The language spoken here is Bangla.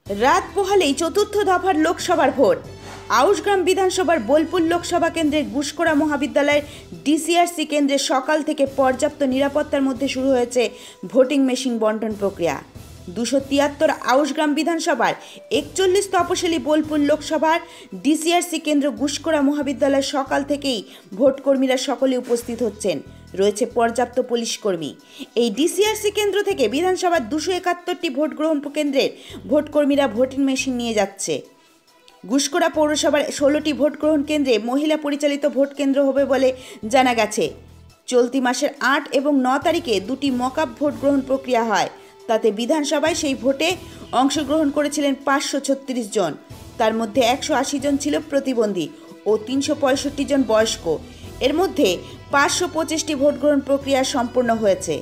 রাত পোহালেই চতুর্থ দফার লোকসভার ভোট। আউশগ্রাম বিধানসভার বোলপুর লোকসভা কেন্দ্রের গুসকরা মহাবিদ্যালয়ের ডিসিআরসি কেন্দ্রে সকাল থেকে পর্যাপ্ত নিরাপত্তার মধ্যে শুরু হয়েছে ভোটিং মেশিন বন্টন প্রক্রিয়া। 273 আউশগ্রাম বিধানসভার 41 তপশিলি বোলপুর লোকসভার ডিসিআরসি কেন্দ্র গুসকরা মহাবিদ্যালয়ের সকাল থেকেই ভোটকর্মীরা সকলে উপস্থিত হচ্ছেন। রয়েছে পর্যাপ্ত পুলিশ কর্মী। এই ডিসিআরসি কেন্দ্র থেকে বিধানসভার 271টি ভোট গ্রহণ কেন্দ্রের ভোটকর্মীরা ভোটিং মেশিন নিয়ে যাচ্ছে। গুসকরা পৌরসভার 16টি ভোট গ্রহণ কেন্দ্রে মহিলা পরিচালিত ভোট কেন্দ্র হবে বলে জানা গেছে। চলতি মাসের 8 এবং 9 তারিখে দুটি মকআপ ভোট গ্রহণ প্রক্রিয়া হয়। তাতে বিধানসভায় সেই ভোটে অংশগ্রহণ করেছিলেন 536 জন। তার মধ্যে 180 জন ছিল প্রতিবন্ধী ও 365 জন বয়স্ক। এর মধ্যে 525টি ভোট গ্রহণ প্রক্রিয়া সম্পন্ন হয়েছে।